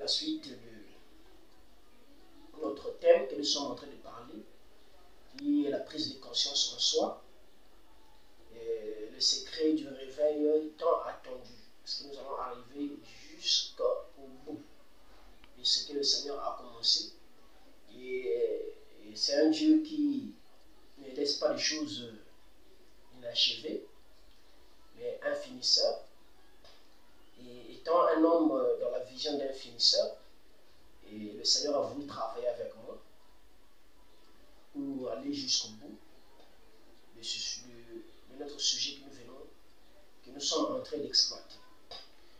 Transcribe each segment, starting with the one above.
la suite de notre thème que nous sommes en train de parler, qui est la prise de conscience en soi, et le secret du réveil tant attendu, parce que nous allons arriver jusqu'au bout de ce que le Seigneur a commencé. Et c'est un Dieu qui ne laisse pas les choses inachevées, mais un finisseur. Et étant un homme dans la vision d'un finisseur, et le Seigneur a voulu travailler avec moi pour aller jusqu'au bout de notre sujet que nous sommes en train d'exploiter.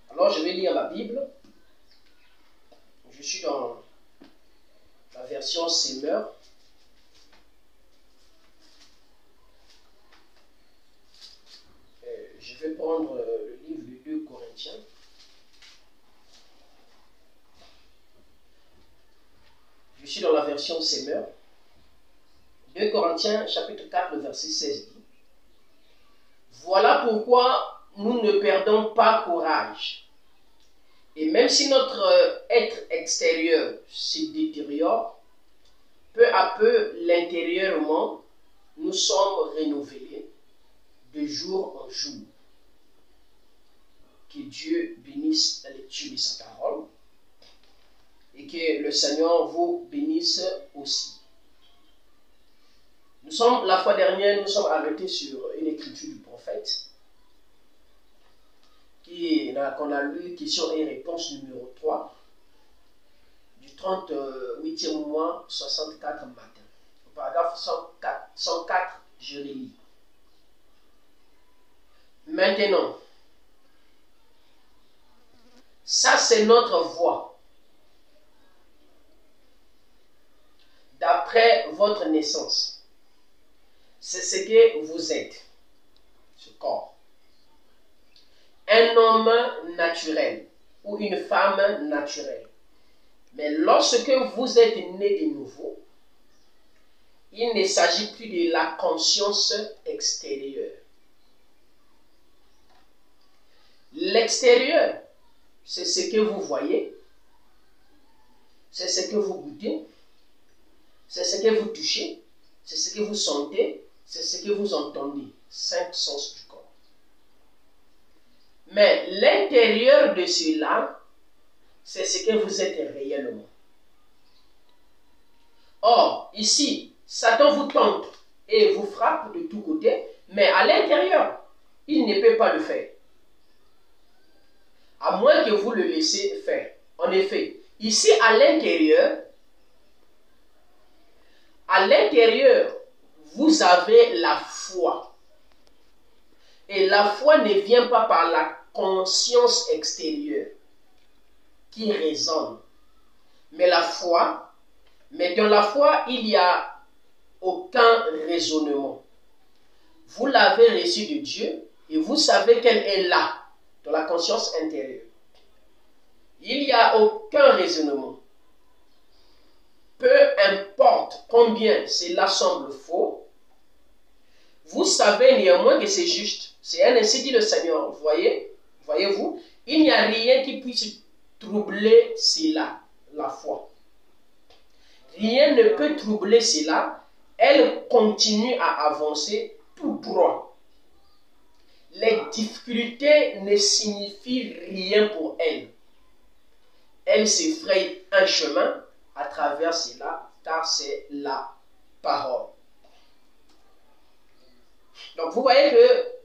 Alors je vais lire la Bible. Je suis dans la version Semeur. Je vais prendre le livre de 2 Corinthiens. Je suis dans la version Semeur. 2 Corinthiens chapitre 4, le verset 16 dit: voilà pourquoi nous ne perdons pas courage. Et même si notre être extérieur se détériore, peu à peu, l'intérieurement, nous sommes renouvelés de jour en jour. Que Dieu bénisse la lecture de sa parole et que le Seigneur vous bénisse aussi. La fois dernière, nous sommes arrêtés sur une écriture du prophète qu'on a lu, question et réponse numéro 3, du 38e mois, 64 matin. Au paragraphe 104, je relis. Maintenant, ça c'est notre voix. D'après votre naissance, c'est ce que vous êtes, ce corps. Un homme naturel ou une femme naturelle. Mais lorsque vous êtes né de nouveau, il ne s'agit plus de la conscience extérieure. L'extérieur, c'est ce que vous voyez, c'est ce que vous goûtez, c'est ce que vous touchez, c'est ce que vous sentez, c'est ce que vous entendez. 5 sens du corps. Mais l'intérieur de cela, c'est ce que vous êtes réellement. Or, ici, Satan vous tente et vous frappe de tous côtés, mais à l'intérieur, il ne peut pas le faire. À moins que vous le laissez faire. En effet, ici à l'intérieur, vous avez la foi. Et la foi ne vient pas par la conscience extérieure qui résonne. Mais dans la foi, il n'y a aucun raisonnement. Vous l'avez reçu de Dieu et vous savez qu'elle est là, dans la conscience intérieure. Il n'y a aucun raisonnement. Peu importe combien cela semble faux, vous savez néanmoins que c'est juste. C'est ainsi dit le Seigneur. Voyez-vous, il n'y a rien qui puisse troubler cela, la foi. Rien ne peut troubler cela. Elle continue à avancer tout droit. Les difficultés ne signifient rien pour elle. Elle se fraye un chemin à travers cela, car c'est la parole. Donc vous voyez que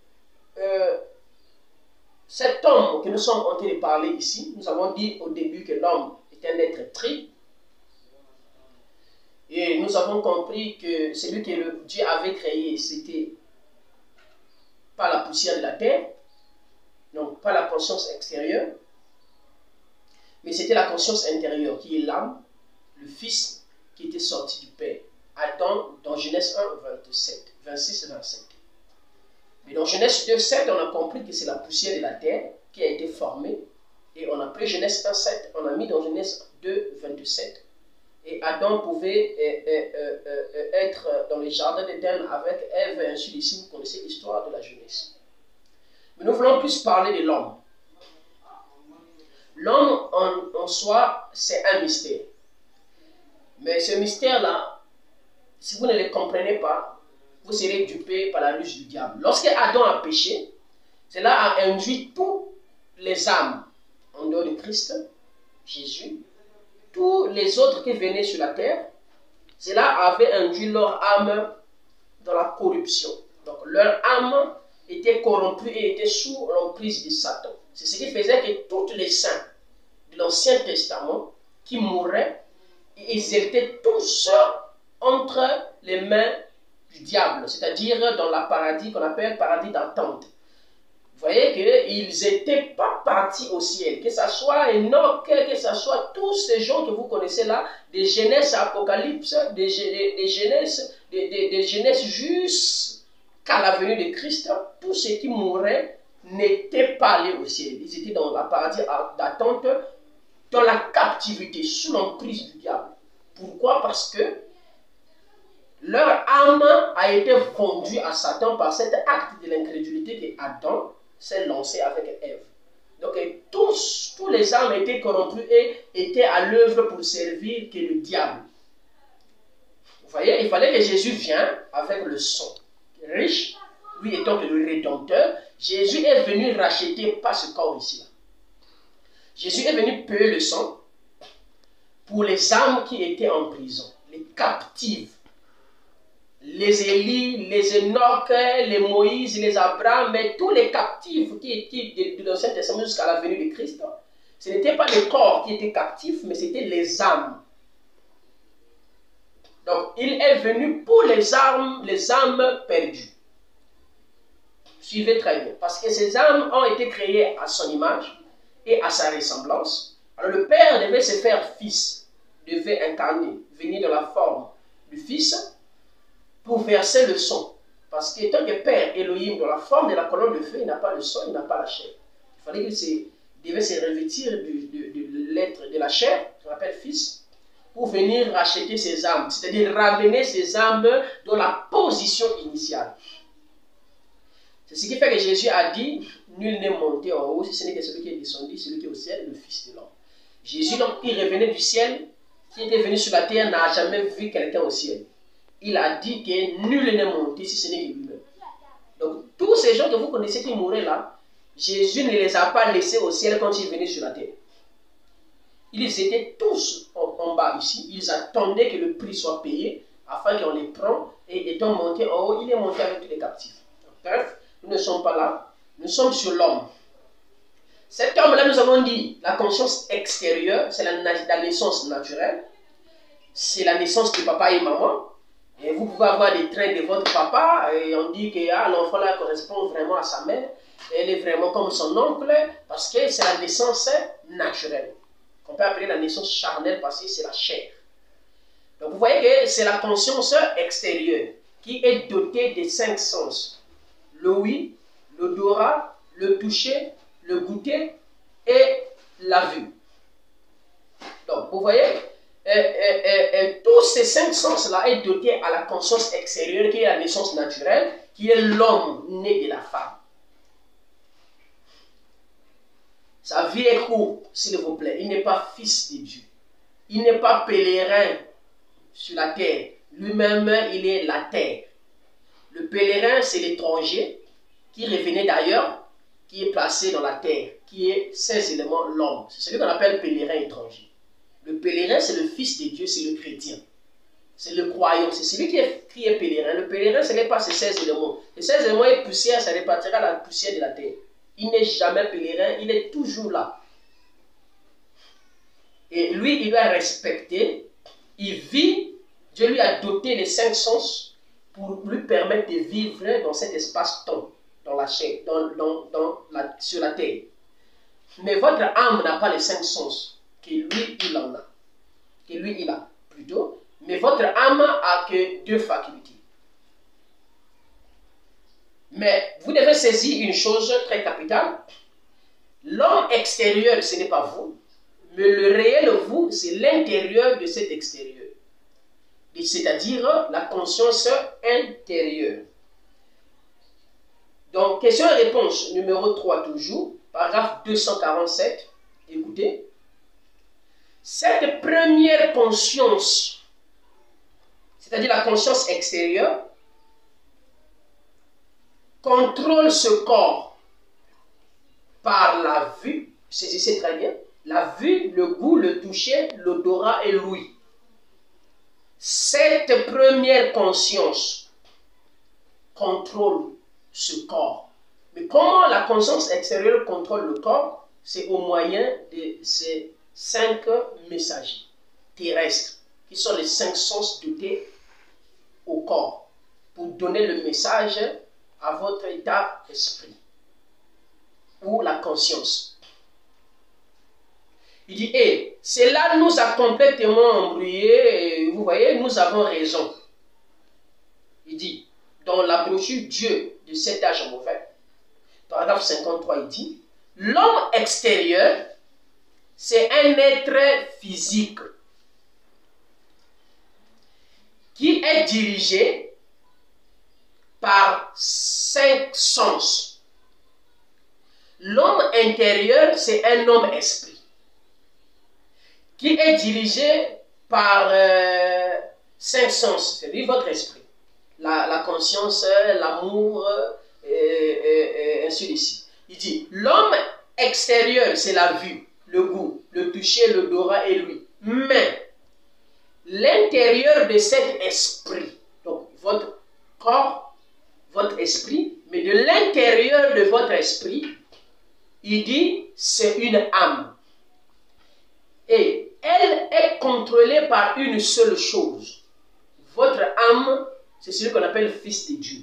cet homme que nous sommes en train de parler ici, nous avons dit au début que l'homme est un être tri. Et nous avons compris que celui que Dieu avait créé, c'était pas la poussière de la terre, donc pas la conscience extérieure, mais c'était la conscience intérieure qui est l'âme, le Fils qui était sorti du Père. Adam, dans Genèse 1, 26 et 27. Mais dans Genèse 2, 7, on a compris que c'est la poussière de la terre qui a été formée. Et on a pris Genèse 1, 7, on a mis dans Genèse 2, 27. Et Adam pouvait être dans les jardins d'Éden avec Ève, et ainsi de suite. Vous connaissez l'histoire de la jeunesse. Mais nous voulons plus parler de l'homme. L'homme en soi, c'est un mystère. Mais ce mystère-là, si vous ne le comprenez pas, vous serez dupé par la ruse du diable. Lorsque Adam a péché, cela a induit toutes les âmes en dehors de Christ, Jésus, tous les autres qui venaient sur la terre, cela avait induit leur âme dans la corruption. Donc leur âme était corrompue et était sous l'emprise de Satan. C'est ce qui faisait que tous les saints de l'Ancien Testament qui mouraient, ils étaient tous entre les mains du diable, c'est-à-dire dans la paradis qu'on appelle paradis d'attente. Vous voyez qu'ils n'étaient pas partis au ciel, que ce soit Enoch, que ce soit tous ces gens que vous connaissez là, des Genèse à Apocalypse, des Genèse jusqu'à la venue de Christ, tous ceux qui mouraient n'étaient pas allés au ciel. Ils étaient dans la paradis d'attente, dans la captivité, sous l'emprise du diable. Pourquoi? Parce que leur âme a été fondue à Satan par cet acte de l'incrédulité que Adam s'est lancé avec Ève. Donc tous les âmes étaient corrompus et étaient à l'œuvre pour servir que le diable. Vous voyez, il fallait que Jésus vienne avec le sang. Riche, lui étant le Rédempteur, Jésus est venu racheter pas ce corps ici. Jésus est venu payer le sang pour les âmes qui étaient en prison, les captives. Les Élie, les Enoch, les Moïse, les Abraham, mais tous les captifs qui étaient de l'Ancien Testament jusqu'à la venue de Christ, ce n'était pas le corps qui était captif, mais c'était les âmes. Donc, il est venu pour les âmes perdues. Suivez très bien, parce que ces âmes ont été créées à son image et à sa ressemblance. Alors, le Père devait se faire fils, devait incarner, venir dans la forme du Fils, pour verser le sang. Parce que tant que Père Elohim, dans la forme de la colonne de feu, il n'a pas le sang, il n'a pas la chair. Il fallait qu'il devait se revêtir de l'être de la chair, qu'on appelle Fils, pour venir racheter ses âmes, c'est-à-dire ramener ses âmes dans la position initiale. C'est ce qui fait que Jésus a dit, nul n'est monté en haut, si ce n'est que celui qui est descendu, celui qui est au ciel, le Fils de l'homme. Jésus, donc, il revenait du ciel, qui était venu sur la terre, n'a jamais vu quelqu'un au ciel. Il a dit que nul n'est monté si ce n'est que lui-même. Donc, tous ces gens que vous connaissez qui mouraient là, Jésus ne les a pas laissés au ciel quand il venait sur la terre. Ils étaient tous en bas ici. Ils attendaient que le prix soit payé afin qu'on les prenne. Et étant monté en haut, il est monté avec tous les captifs. Bref, nous ne sommes pas là. Nous sommes sur l'homme. Cet homme-là, nous avons dit, la conscience extérieure, c'est la naissance naturelle. C'est la naissance de papa et maman. Et vous pouvez avoir des traits de votre papa, et on dit que l'enfant là correspond vraiment à sa mère, elle est vraiment comme son oncle, parce que c'est la naissance naturelle. On peut appeler la naissance charnelle parce que c'est la chair. Donc vous voyez que c'est la conscience extérieure qui est dotée des 5 sens. L'ouïe, l'odorat, le toucher, le goûter et la vue. Donc vous voyez, tous ces 5 sens-là est doté à la conscience extérieure qui est la naissance naturelle, qui est l'homme né de la femme. Sa vie est courte, s'il vous plaît. Il n'est pas fils de Dieu. Il n'est pas pèlerin sur la terre. Lui-même, il est la terre. Le pèlerin, c'est l'étranger qui revenait d'ailleurs, qui est placé dans la terre, qui est ses éléments l'homme. C'est celui qu'on appelle pèlerin étranger. Le pèlerin, c'est le fils de Dieu, c'est le chrétien. C'est le croyant, c'est celui qui est pèlerin. Le pèlerin, ce n'est pas ces 16 éléments. Les 16 éléments et poussière, ça répartira la poussière de la terre. Il n'est jamais pèlerin, il est toujours là. Et lui, il doit respecter, il vit, Dieu lui a doté les 5 sens pour lui permettre de vivre dans cet espace-temps, dans la chair, sur la terre. Mais votre âme n'a pas les 5 sens que lui, il en a. Que lui, il a, plutôt. Mais votre âme a que 2 facultés. Mais vous devez saisir une chose très capitale. L'homme extérieur, ce n'est pas vous. Mais le réel vous, c'est l'intérieur de cet extérieur. C'est-à-dire la conscience intérieure. Donc, question et réponse numéro 3 toujours. Paragraphe 247. Écoutez. première conscience, c'est-à-dire la conscience extérieure, contrôle ce corps par la vue, saisissez très bien, la vue, le goût, le toucher, l'odorat et l'ouïe. Cette première conscience contrôle ce corps. Mais comment la conscience extérieure contrôle le corps? C'est au moyen de ces 5 messagers terrestres, qui sont les 5 sens dotés au corps, pour donner le message à votre état d'esprit, ou la conscience. Il dit, et cela nous a complètement embrouillé, et vous voyez, nous avons raison. Il dit, dans la brochure Dieu de cet âge mauvais, paragraphe 53, il dit, l'homme extérieur, c'est un être physique qui est dirigé par 5 sens. L'homme intérieur, c'est un homme esprit qui est dirigé par 5 sens, c'est-à-dire votre esprit, la conscience, l'amour, et ainsi de suite. Il dit, l'homme extérieur, c'est la vue, le goût, le toucher, l'odorat et l'ouïe. Mais l'intérieur de cet esprit, donc votre corps, votre esprit, mais de l'intérieur de votre esprit, il dit, c'est une âme. Et elle est contrôlée par une seule chose. Votre âme, c'est celui qu'on appelle fils de Dieu.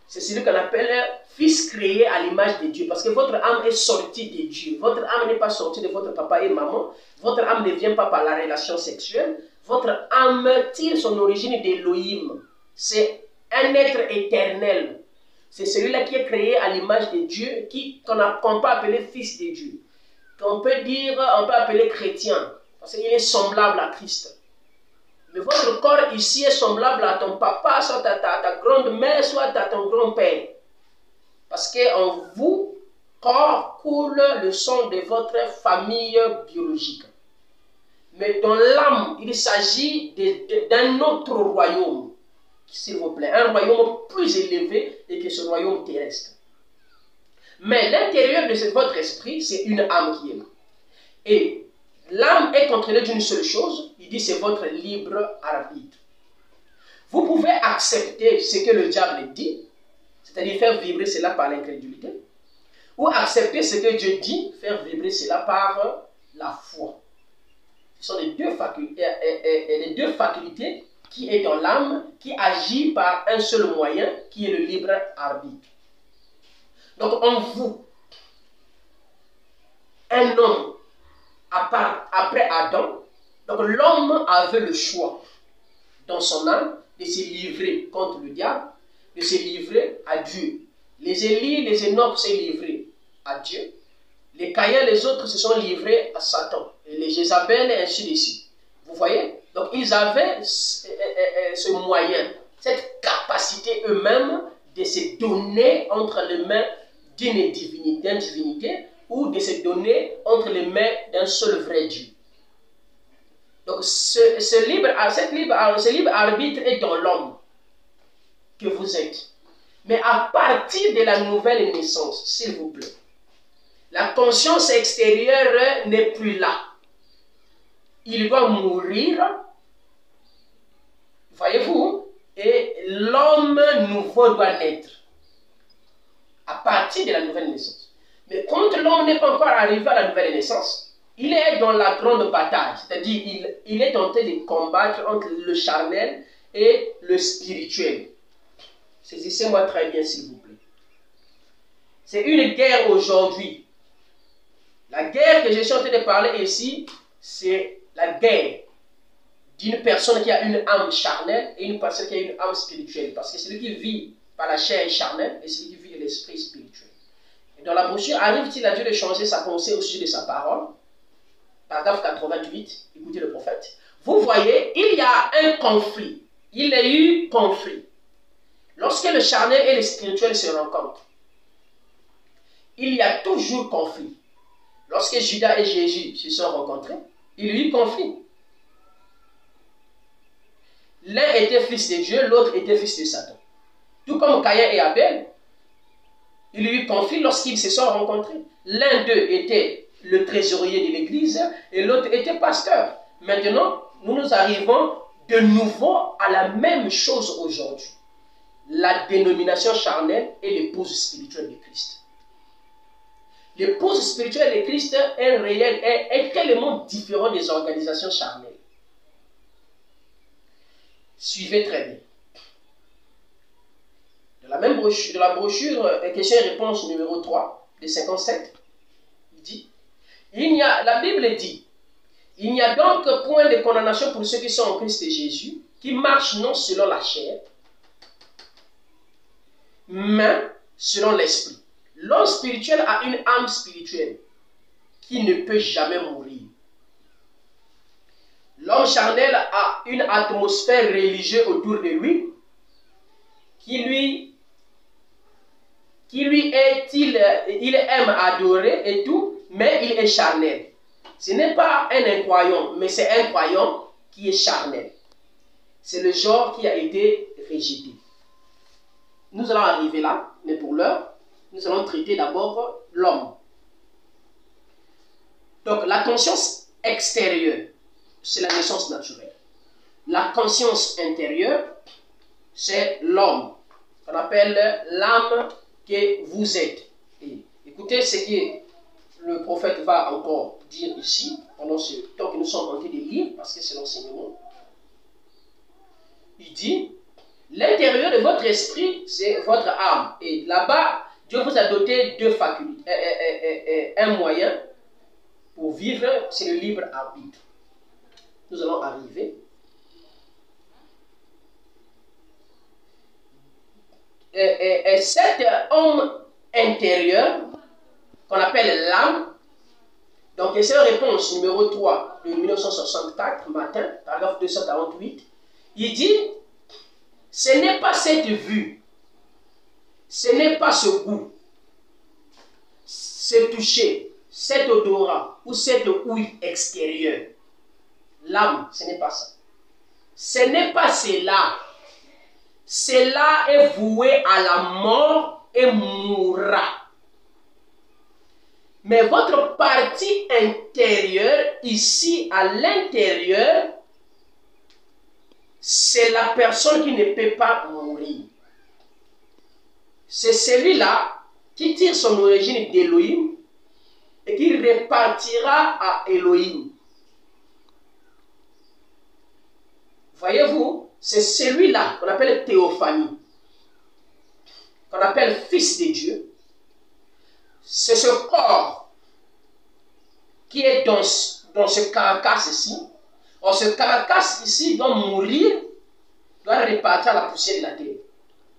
C'est celui qu'on appelle fils créé à l'image de Dieu. Parce que votre âme est sortie de Dieu. Votre âme n'est pas sortie de votre papa et maman. Votre âme ne vient pas par la relation sexuelle. Votre âme tire son origine d'Élohim. C'est un être éternel. C'est celui-là qui est créé à l'image de Dieu, qu'on peut appeler fils de Dieu. Qu'on peut dire, on peut appeler chrétien. Parce qu'il est semblable à Christ. Mais votre corps ici est semblable à ton papa, soit à ta grande-mère, soit à ton grand-père. Parce qu'en vous, corps coule le sang de votre famille biologique. Mais dans l'âme, il s'agit d'un autre royaume, s'il vous plaît. Un royaume plus élevé que ce royaume terrestre. Mais l'intérieur de votre esprit, c'est une âme qui est là. Et l'âme est contrôlée d'une seule chose, il dit c'est votre libre arbitre. Vous pouvez accepter ce que le diable dit, c'est-à-dire faire vibrer cela par l'incrédulité, ou accepter ce que Dieu dit, faire vibrer cela par la foi. Ce sont les deux facultés qui est dans l'âme, qui agit par un seul moyen, qui est le libre arbitre. Donc en vous, un homme, après Adam, donc l'homme avait le choix dans son âme de se livrer contre le diable, de se livrer à Dieu. Les Élie, les Enoch s'est livrés à Dieu. Les Caïens, les autres se sont livrés à Satan. Et les Jézabel, et ainsi de suite. Vous voyez? Donc ils avaient ce moyen, cette capacité eux-mêmes de se donner entre les mains d'une divinité, ou de se donner entre les mains d'un seul vrai Dieu. Donc ce libre arbitre est dans l'homme que vous êtes. Mais à partir de la nouvelle naissance, s'il vous plaît, la conscience extérieure n'est plus là. Il doit mourir, voyez-vous, et l'homme nouveau doit naître. À partir de la nouvelle naissance. Mais quand l'homme n'est pas encore arrivé à la nouvelle naissance, il est dans la grande bataille. C'est-à-dire, il est tenté de combattre entre le charnel et le spirituel. Saisissez-moi très bien, s'il vous plaît. C'est une guerre aujourd'hui. La guerre que je suis en train de parler ici, c'est la guerre d'une personne qui a une âme charnelle et une personne qui a une âme spirituelle. Parce que celui qui vit par la chair charnelle et celui qui vit de l'esprit spirituel. Et dans la brochure, arrive-t-il à Dieu de changer sa pensée au sujet de sa parole? Paragraphe 88, écoutez le prophète. Vous voyez, il y a un conflit. Il y a eu conflit. Lorsque le charnel et le spirituel se rencontrent, il y a toujours conflit. Lorsque Judas et Jésus se sont rencontrés, il y a eu conflit. L'un était fils de Dieu, l'autre était fils de Satan. Tout comme Caïn et Abel, il y eut conflit lorsqu'ils se sont rencontrés. L'un d'eux était le trésorier de l'église et l'autre était pasteur. Maintenant, nous arrivons de nouveau à la même chose aujourd'hui. La dénomination charnelle est l'épouse spirituelle de Christ. L'épouse spirituelle de Christ est tellement différent des organisations charnelles. Suivez très bien. De la brochure question et réponse numéro 3 de 57, il dit, la Bible dit, il n'y a donc point de condamnation pour ceux qui sont en Christ Jésus, qui marchent non selon la chair, mais selon l'esprit. L'homme spirituel a une âme spirituelle qui ne peut jamais mourir. L'homme charnel a une atmosphère religieuse autour de lui qui lui est, il aime adorer et tout, mais il est charnel. Ce n'est pas un incroyant, mais c'est un croyant qui est charnel. C'est le genre qui a été rejeté. Nous allons arriver là, mais pour l'heure, nous allons traiter d'abord l'homme. Donc la conscience extérieure, c'est la naissance naturelle. La conscience intérieure, c'est l'homme, qu'on appelle l'âme que vous êtes. Et écoutez ce que le prophète va encore dire ici, pendant ce temps que nous sommes en train de lire, parce que c'est l'enseignement. Il dit, l'intérieur de votre esprit, c'est votre âme. Et là-bas, Dieu vous a doté deux facultés. Un moyen pour vivre, c'est le libre arbitre. Nous allons arriver. Et cet homme intérieur, qu'on appelle l'âme, donc c'est la réponse numéro 3 de 1964, matin, paragraphe 248, il dit, ce n'est pas cette vue, ce n'est pas ce goût, ce toucher, cet odorat ou cette ouïe extérieure. L'âme, ce n'est pas ça. Ce n'est pas cela. Cela est voué à la mort et mourra. Mais votre partie intérieure, ici à l'intérieur, c'est la personne qui ne peut pas mourir. C'est celui-là qui tire son origine d'Élohim et qui repartira à Élohim. Voyez-vous, c'est celui-là qu'on appelle théophanie, qu'on appelle fils de Dieu. C'est ce corps qui est dans ce carcasse ici. Or, ce carcasse ici doit mourir, doit repartir à la poussière de la terre.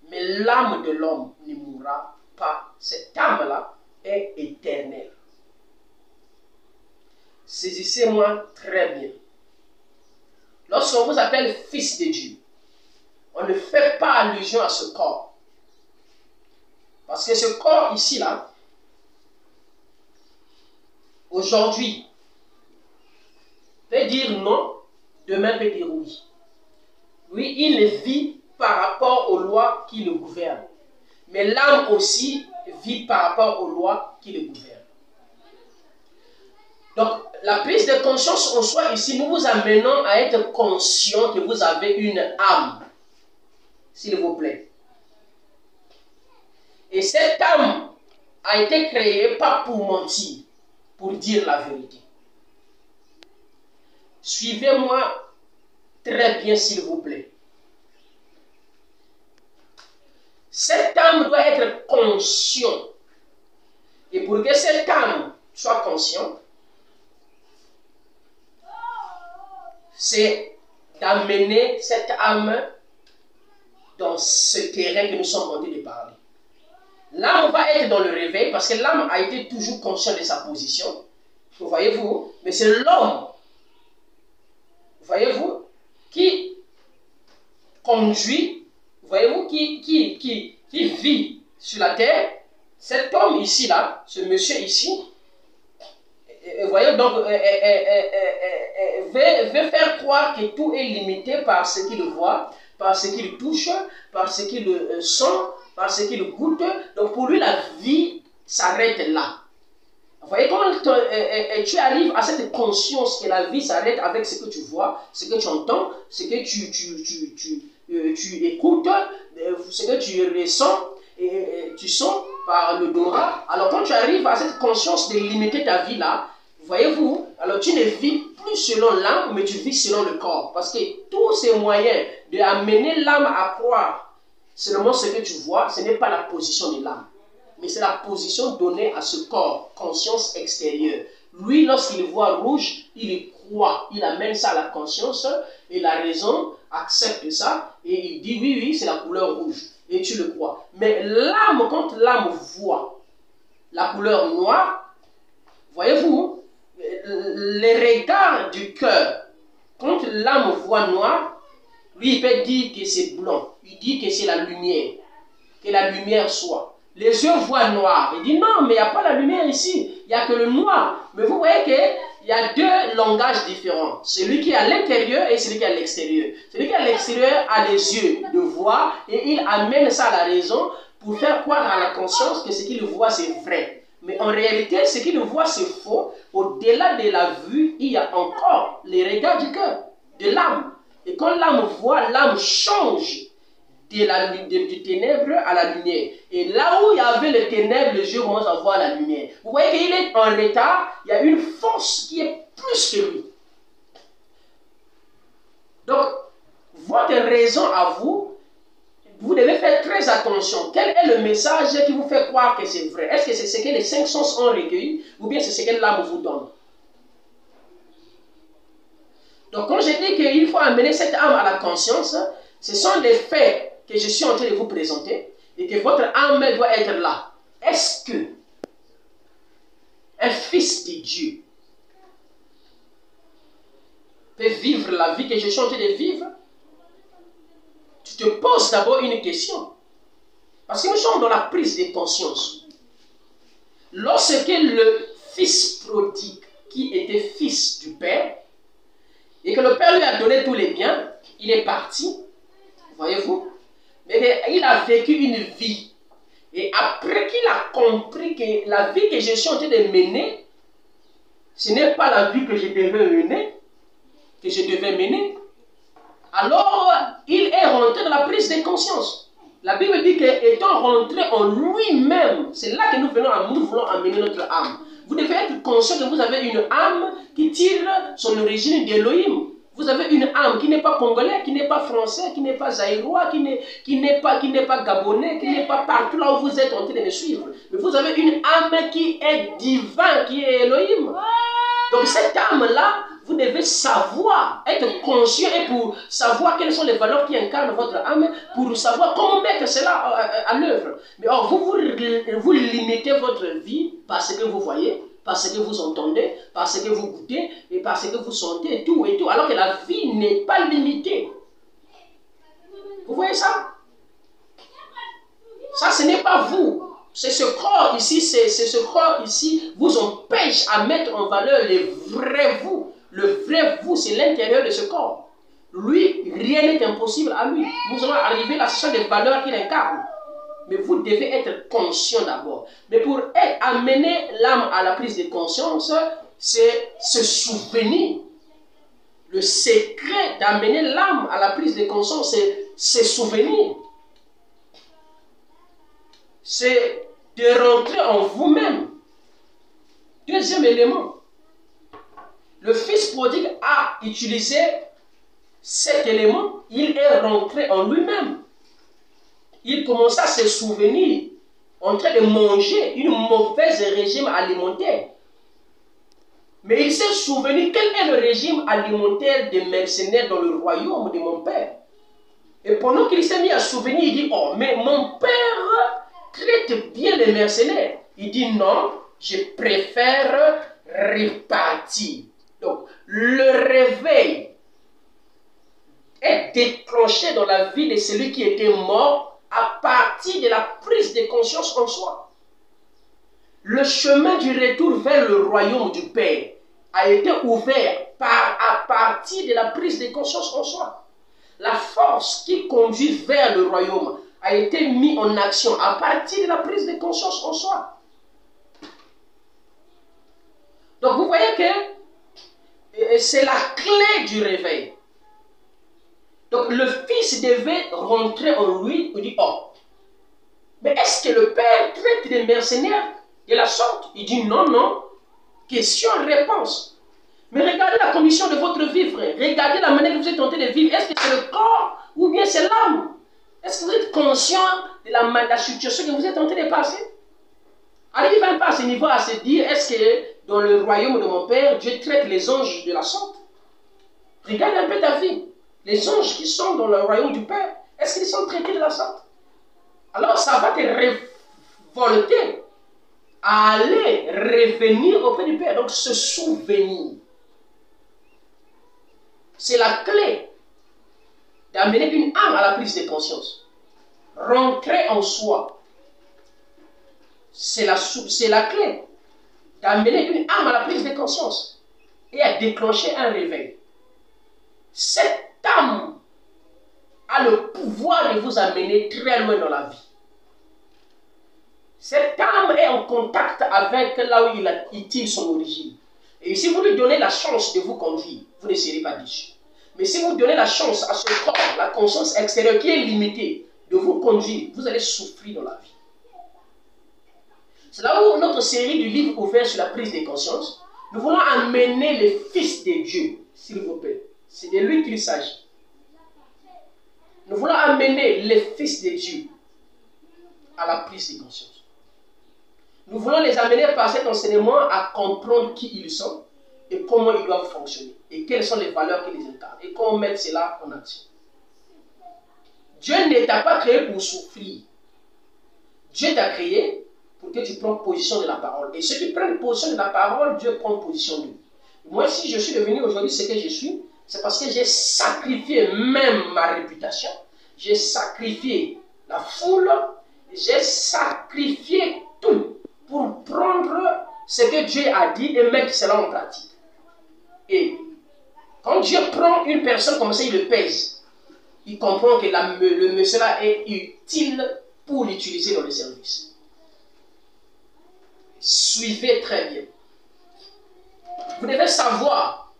Mais l'âme de l'homme ne mourra pas. Cette âme-là est éternelle. Saisissez-moi très bien. Lorsqu'on vous appelle fils de Dieu, on ne fait pas allusion à ce corps. Parce que ce corps ici-là, aujourd'hui, peut dire non, demain peut dire oui. Lui, il vit par rapport aux lois qui le gouvernent. Mais l'âme aussi vit par rapport aux lois qui le gouvernent. Donc, la prise de conscience en soi ici, nous vous amenons à être conscient que vous avez une âme. S'il vous plaît. Et cette âme a été créée pas pour mentir, pour dire la vérité. Suivez-moi très bien, s'il vous plaît. Cette âme doit être consciente. Et pour que cette âme soit consciente, c'est d'amener cette âme dans ce terrain que nous sommes en train de parler. L'âme va être dans le réveil parce que l'âme a été toujours consciente de sa position. Vous voyez-vous? Mais c'est l'homme, voyez-vous, qui conduit, voyez-vous, qui vit sur la terre. Cet homme ici, là, ce monsieur ici, voyez donc, veut faire croire que tout est limité par ce qu'il voit, par ce qu'il touche, par ce qu'il sent, par ce qu'il goûte. Donc pour lui, la vie s'arrête là. Vous voyez, quand tu arrives à cette conscience que la vie s'arrête avec ce que tu vois, ce que tu entends, ce que tu écoutes, ce que tu ressens, et tu sens par le Dora. Alors quand tu arrives à cette conscience de limiter ta vie là, voyez-vous, alors tu ne vis plus selon l'âme, mais tu vis selon le corps. Parce que tous ces moyens d'amener l'âme à croire seulement ce que tu vois, ce n'est pas la position de l'âme, mais c'est la position donnée à ce corps, conscience extérieure. Lui, lorsqu'il voit rouge, il y croit, il amène ça à la conscience, et la raison accepte ça, et il dit oui, oui, c'est la couleur rouge, et tu le crois. Mais l'âme, quand l'âme voit la couleur noire, voyez-vous, les regards du cœur, quand l'âme voit noir, lui, il peut dire que c'est blanc, il dit que c'est la lumière, que la lumière soit. Les yeux voient noir. Il dit non, mais il n'y a pas la lumière ici. Il n'y a que le noir. Mais vous voyez qu'il y a deux langages différents. Celui qui est à l'intérieur et celui qui est à l'extérieur. Celui qui est à l'extérieur a les yeux de voir et il amène ça à la raison pour faire croire à la conscience que ce qu'il voit c'est vrai. Mais en réalité, ce qu'il voit c'est faux. Au-delà de la vue, il y a encore les regards du cœur, de l'âme. Et quand l'âme voit, l'âme change du ténèbre à la lumière. Et là où il y avait le ténèbre, les yeux commencent à voir la lumière. Vous voyez qu'il est en retard, il y a une force qui est plus que lui. Donc, votre raison à vous, vous devez faire très attention. Quel est le message qui vous fait croire que c'est vrai? Est-ce que c'est ce que les cinq sens ont recueilli ou bien c'est ce que l'âme vous donne? Donc, quand je dis qu'il faut amener cette âme à la conscience, ce sont les faits que je suis en train de vous présenter et que votre âme doit être là. Est-ce que un fils de Dieu peut vivre la vie que je suis en train de vivre? Tu te poses d'abord une question. Parce que nous sommes dans la prise de conscience. Lorsque le fils prodigue, qui était fils du Père, et que le Père lui a donné tous les biens, il est parti, voyez-vous, mais il a vécu une vie. Et après qu'il a compris que la vie que je suis en train de mener, ce n'est pas la vie que je devais mener, alors il est rentré dans la prise de conscience. La Bible dit qu'étant rentré en lui-même, c'est là que nous voulons amener notre âme. Vous devez être conscient que vous avez une âme qui tire son origine d'Élohim. Vous avez une âme qui n'est pas congolais, qui n'est pas français, qui n'est pas zaïrois, qui n'est pas gabonais, qui n'est pas partout là où vous êtes en train de me suivre. Mais vous avez une âme qui est divine, qui est Elohim. Donc cette âme-là, vous devez savoir, être conscient et pour savoir quelles sont les valeurs qui incarnent votre âme, pour savoir comment mettre cela à l'œuvre. Mais or, vous limitez votre vie par ce que vous voyez, par ce que vous entendez, par ce que vous goûtez, et par ce que vous sentez, et tout, alors que la vie n'est pas limitée. Vous voyez ça? Ça, ce n'est pas vous. C'est ce corps ici, ce corps ici vous empêche à mettre en valeur le vrai vous. Le vrai vous, c'est l'intérieur de ce corps. Lui, rien n'est impossible à lui. Nous allons arriver à la session des valeurs qu'il incarne. Mais vous devez être conscient d'abord. Mais pour amener l'âme à la prise de conscience, c'est se souvenir. Le secret d'amener l'âme à la prise de conscience, c'est se souvenir. C'est de rentrer en vous-même. Deuxième élément. Le fils prodigue a utilisé cet élément. Il est rentré en lui-même. Il commença à se souvenir en train de manger une mauvaise régime alimentaire. Mais il s'est souvenu quel est le régime alimentaire des mercenaires dans le royaume de mon père. Et pendant qu'il s'est mis à souvenir, il dit, oh, mais mon père traite bien les mercenaires. Il dit, non, je préfère répartir. Donc, le réveil est déclenché dans la vie de celui qui était mort à partir de la prise de conscience en soi. Le chemin du retour vers le royaume du Père a été ouvert à partir de la prise de conscience en soi. La force qui conduit vers le royaume a été mise en action à partir de la prise de conscience en soi. Donc vous voyez que c'est la clé du réveil. Donc le Fils devait rentrer en lui, il dit, oh, mais est-ce que le Père traite des mercenaires de la sorte? Il dit, non, non, question-réponse. Mais regardez la condition de votre vie, frère. Regardez la manière que vous êtes en train de vivre. Est-ce que c'est le corps ou bien c'est l'âme? Est-ce que vous êtes conscient de la situation que vous êtes en train de passer? Arrive un peu à ce niveau à se dire, est-ce que dans le royaume de mon Père, Dieu traite les anges de la sorte? Regarde un peu ta vie. Les anges qui sont dans le royaume du Père, est-ce qu'ils sont traités de la sorte? Alors ça va te révolter à aller revenir auprès du Père. Donc se souvenir. C'est la clé d'amener une âme à la prise de conscience. Rentrer en soi. C'est la clé d'amener une âme à la prise de conscience et à déclencher un réveil. Cette âme a le pouvoir de vous amener très loin dans la vie. Cette âme est en contact avec là où il tire son origine. Et si vous lui donnez la chance de vous conduire, vous ne serez pas déçu. Mais si vous donnez la chance à ce corps, la conscience extérieure qui est limitée, de vous conduire, vous allez souffrir dans la vie. C'est là où notre série du livre ouvert sur la prise de conscience, nous voulons amener le Fils de Dieu, s'il vous plaît. C'est de lui qu'il s'agit. Nous voulons amener le Fils de Dieu à la prise de conscience. Nous voulons les amener par cet enseignement à comprendre qui ils sont et comment ils doivent fonctionner et quelles sont les valeurs qu'ils incarnent et comment mettre cela en action. Dieu ne t'a pas créé pour souffrir. Dieu t'a créé pour que tu prennes position de la parole. Et ceux qui prennent position de la parole, Dieu prend position d'eux. Moi, si je suis devenu aujourd'hui ce que je suis, c'est parce que j'ai sacrifié même ma réputation. J'ai sacrifié la foule. J'ai sacrifié tout pour prendre ce que Dieu a dit et mettre cela en pratique. Et quand Dieu prend une personne comme ça, il le pèse. Il comprend que le monsieur là est utile pour l'utiliser dans le service. Suivez très bien. Vous devez savoir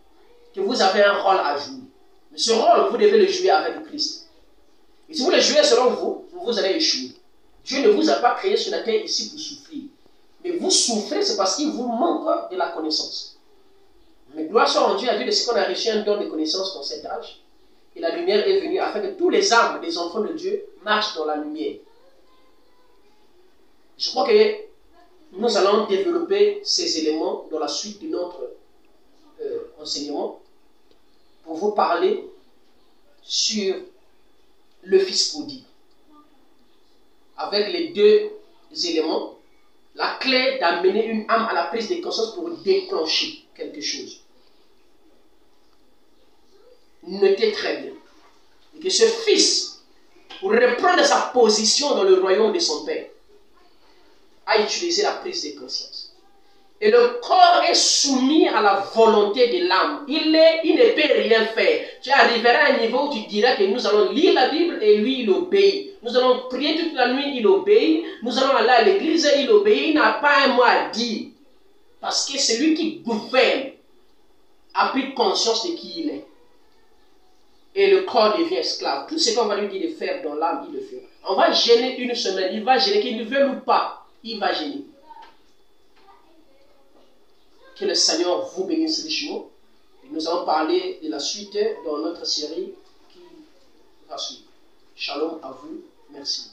que vous avez un rôle à jouer. Mais ce rôle, vous devez le jouer avec Christ. Et si vous le jouez selon vous, vous allez échouer. Dieu ne vous a pas créé sur la terre ici pour souffrir. Mais vous souffrez, c'est parce qu'il vous manque de la connaissance. Mais gloire soit rendue à Dieu de ce qu'on a reçu un don de connaissance dans cet âge. Et la lumière est venue afin que tous les âmes des enfants de Dieu marchent dans la lumière. Je crois que nous allons développer ces éléments dans la suite de notre enseignement pour vous parler sur le Fils prodigue. Avec les deux éléments, la clé d'amener une âme à la prise de conscience pour déclencher quelque chose. Notez très bien que ce Fils, pour reprendre sa position dans le royaume de son Père, a utilisé la prise de conscience. Et le corps est soumis à la volonté de l'âme. Il ne peut rien faire. Tu arriveras à un niveau où tu diras que nous allons lire la Bible et lui, il obéit. Nous allons prier toute la nuit, il obéit. Nous allons aller à l'église, il obéit. Il n'a pas un mot à dire. Parce que celui qui gouverne a pris conscience de qui il est. Et le corps devient esclave. Tout ce qu'on va lui dire de faire dans l'âme, il le fera. On va gêner une semaine. Il va gêner, qu'il ne veuille ou pas. Il va gêner. Que le Seigneur vous bénisse richement. Et nous allons parler de la suite dans notre série qui va suivre. Shalom à vous. Merci.